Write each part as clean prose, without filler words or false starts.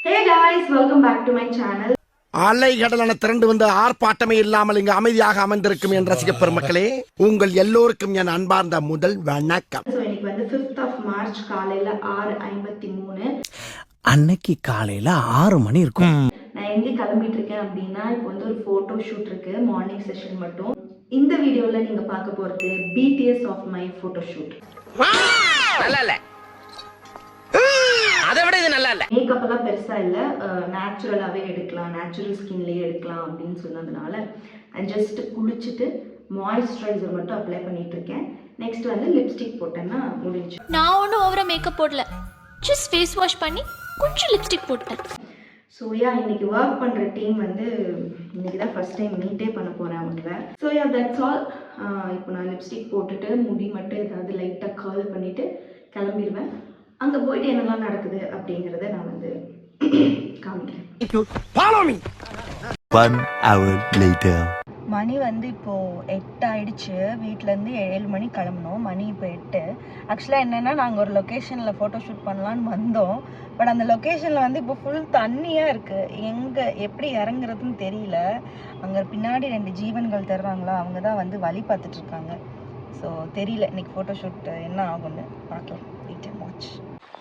Hey guys, welcome back to my channel. அலை கடலான திரண்டு வந்து ஆர்ப்பாட்டமே இல்லாமல் இங்கு அமைதியாக அமர்ந்திருக்கும் என் ரசிக பெருமக்களே, உங்கள் எல்லோருக்கும் என் அன்பார்ந்த முதல் வணக்கம். So இன்னைக்கு வந்து 5th of March காலையில 6:53. அன்னைக்கு காலையில 6 மணி இருக்கும். நான் எங்க கிளம்பிட்டு இருக்கேன் அப்படின்னா இப்போ வந்து ஒரு போட்டோ ஷூட் இருக்கு, மார்னிங் செஷன் மட்டும். இந்த வீடியோல நீங்க பார்க்க போறது BTS of my photo shoot. நல்லா இல்ல, அதை விட இது நல்லா இல்ல. மேக்கப் எல்லாம் பெருசா இல்ல, நேச்சுரலாவே எடுக்கலாம், நேச்சுரல் ஸ்கின்லயே எடுக்கலாம் அப்படின்னு சொன்னதுனால நான் ஜஸ்ட் குளிச்சுட்டு மாய்ஸ்சரைசர் மட்டும் அப்ளை பண்ணிட்டு இருக்கேன். நெக்ஸ்ட் வந்து லிப்ஸ்டிக் போட்டேன்னா முடிஞ்சு. நான் ஒன்றும் ஓவரா மேக்கப் போடல, ஜஸ்ட் ஃபேஸ் வாஷ் பண்ணி கொஞ்சம் லிப்ஸ்டிக் போட்டேன். ஸோ இன்னைக்கு ஒர்க் பண்ணுற டீம் வந்து இன்னைக்கு தான் ஃபர்ஸ்ட் டைம் மீட்டே பண்ண போகிறேன் அவங்கள. So that's all. இப்போ நான் லிப்ஸ்டிக் போட்டுட்டு முடி மட்டும் ஏதாவது லைட்டாக கர்ல் பண்ணிவிட்டு கிளம்பிடுவேன். அங்கே போயிட்டு என்னெல்லாம் நடக்குது அப்படிங்கிறத நான் வந்து காமிக்கிறேன். One hour later. மணி வந்து இப்போது 8 ஆயிடுச்சு. வீட்டிலேருந்து 7 மணி கிளம்பணும். மணி இப்போ 8. ஆக்சுவலாக என்னென்னா நாங்கள் ஒரு லொக்கேஷனில் ஃபோட்டோ ஷூட் பண்ணலான்னு வந்தோம். பட் அந்த லொக்கேஷனில் வந்து இப்போ ஃபுல் தண்ணியாக இருக்குது. எங்கே எப்படி இறங்குறதுன்னு தெரியல. அங்கே பின்னாடி 2 ஜீவன்கள் தர்றாங்களா, அவங்க தான் வந்து வழி பார்த்துட்ருக்காங்க. ஸோ தெரியல இன்னைக்கு ஃபோட்டோ ஷூட் என்ன ஆகும்னு பார்க்கலாம். Wait and watch.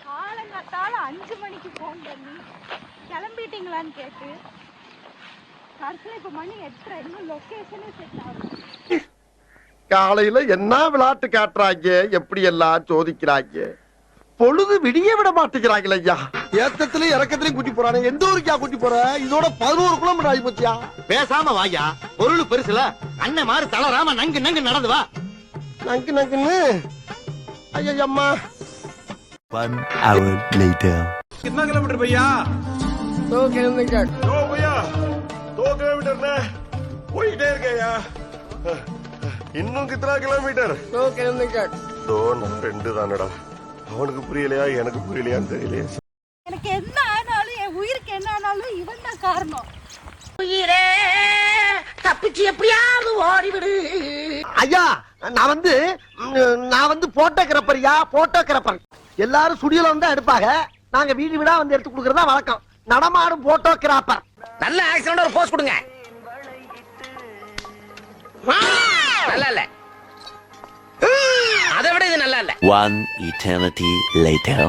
காலங்காத்தால 5 மணிக்கு ஃபோன் பண்ணி கிளம்பிட்டீங்களான்னு கேட்டு இப்போ மணி 8. இன்னும் லொகேஷனே செட் ஆகும். காலையில என்ன விளையாட்டு காட்டுறாங்க, எப்படி எல்லாம் சோதிக்கிறாங்க. பொழுது விடிய விட மாட்டேங்கிறாங்களே ஐயா. ஏத்தத்திலயும் இறக்கத்திலயும் கூட்டி போறானே. எந்த ஊருக்கா கூட்டி போற? இதோட 11 கிலோமீட்டர் ஆகி போச்சியா. பேசாம வாயா, பொருள் பெருசுல அண்ணன் மாதிரி தளராம நங்கு நங்கு நடந்து வா. நங்கு நங்குன்னு ஐயம்மா. 1 hour later. कितना किलोमीटर भैया? 2 किलोमीटर. दो भैया 2 किलोमीटर ने போயிட்டே இருக்கேயா. இன்னும் कितना किलोमीटर? 2 किलोमीटर. 2 தானடா. அவனுக்கு புரியலையா எனக்கு புரியலையான்னு தெரியலையே. எனக்கு என்ன ஆனாலும், என் உயிருக்கு என்ன ஆனாலும் இவன் தான் காரணம். உயிரே தப்பிச்சு எப்படியாவது ஓடிவிடு. ஐயா, நான் வந்து போட்டோகிராஃபர்யா, போட்டோகிராஃபர். எல்லாரும் ஸ்டுடியோல வந்து எடுப்பாங்க, நாங்க வீடு வீடா வந்து எடுத்து கொடுக்கறதா வழக்கம். நடமாடும் போட்டோகிராஃபர். நல்ல ஆக்சனோட ஒரு போஸ் கொடுங்க. நல்லா இல்ல, அதை விட இது நல்லா இல்ல. One eternity later.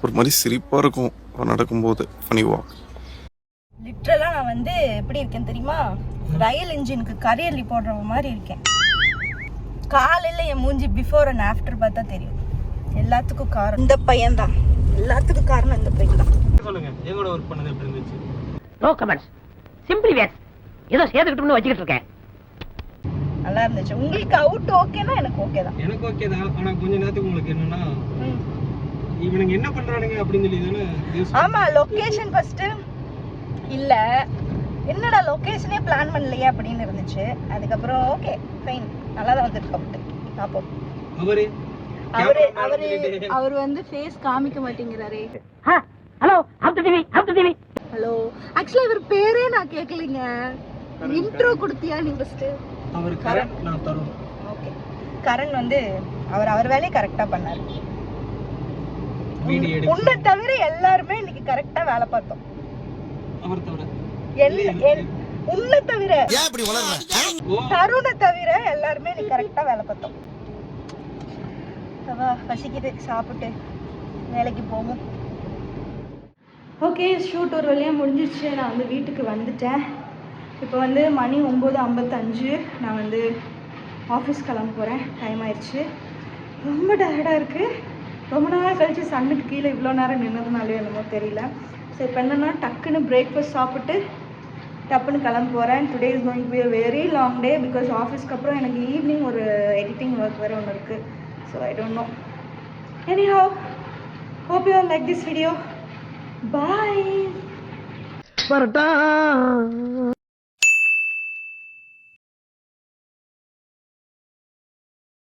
ஒரு மாதிரி சிரிப்பா இருக்கும் நடக்கும்போது. Funny walk. லிட்டரலா நான் வந்து எப்படி இருக்கேன் தெரியுமா? ரயில் இன்ஜினுக்கு கரியல்லி போடுற மாதிரி இருக்கேன். காலையில என் மூஞ்சி பிஃபோர் அண்ட் ஆஃப்டர் பார்த்தா தெரியும். எல்லாத்துக்கும் காரணம் இந்த பையன் தான். எல்லாத்துக்கும் காரணம் இந்த பையன் தான். சொல்லுங்க, எங்களோட ஒர்க் பண்ணது எப்படி இருந்துச்சு? No comments, simply waste. ஏதோ சேர்த்துக்கிட்டோம்னு வச்சுக்கிட்டு இருக்கேன். நல்லா இருந்துச்சு. உங்களுக்கு அவுட் ஓகேனா எனக்கு ஓகே தான். எனக்கு ஓகே தான். ஆனா கொஞ்ச நேரத்துக்கு உங்களுக்கு என்னன்னா, இவனுங்க என்ன பண்றானுங்க அப்படின்னு சொல்லி தானே. ஆமா, லொகேஷன் ஃபர்ஸ்ட் இல்ல, என்னடா லொகேஷனே பிளான் பண்ணலையே அப்படின்னு இருந்துச்சு. அதுக்கப்புறம் ஓகே ஃபைன், நல்லா தான் வந்துருக்கு அவுட். பாப்போம். அவர் வந்து ஃபேஸ் காமிக்க மாட்டேங்கிறாரே. ஹலோ, அப்து டிவி. ஹலோ, ஆக்சுவலா இவர் பேரே நான் கேட்கலீங்க. இன்ட்ரோ கொடுத்தியா நீ ஃபர்ஸ்ட்? அவர் கரண், நான் தருண். ஓகே, கரண் வந்து அவர் வேலையை கரெக்டா பண்ணாரு. உன்னை தவிர எல்லாருமே இன்னைக்கு கரெக்டா வேலை பார்த்தோம். அவர் தவிர உன்னை தவிர ஏன் இப்படி வளர்ற தருணை தவிர எல்லாருமே நீ கரெக்டா வேலை பார்த்தோம். பசிக்குது, சாப்பிட்டு வேலைக்கு போவோம். ஓகே, ஷூட் ஒரு வழியாக முடிஞ்சிச்சு. நான் வந்து வீட்டுக்கு வந்துட்டேன். இப்போ வந்து மணி 9:55. நான் வந்து ஆஃபீஸ் கிளம்ப போகிறேன். டைம் ஆயிடுச்சு. ரொம்ப டயர்டாக இருக்குது. ரொம்ப நாள் கழித்து சன்னுக்கு கீழே இவ்வளோ நேரம் நின்னதுனாலே என்னமோ தெரியல. ஸோ இப்போ என்னென்னா டக்குன்னு பிரேக்ஃபாஸ்ட் சாப்பிட்டு டப்புன்னு கிளம்ப போகிறேன். Today is going to be a very long day because ஆஃபீஸ்க்கு அப்புறம் எனக்கு ஈவினிங் ஒரு எடிட்டிங் ஒர்க் வேறு ஒன்று இருக்குது. So I don't know. anyhow, hope you all like this video. Bye. வரட்டா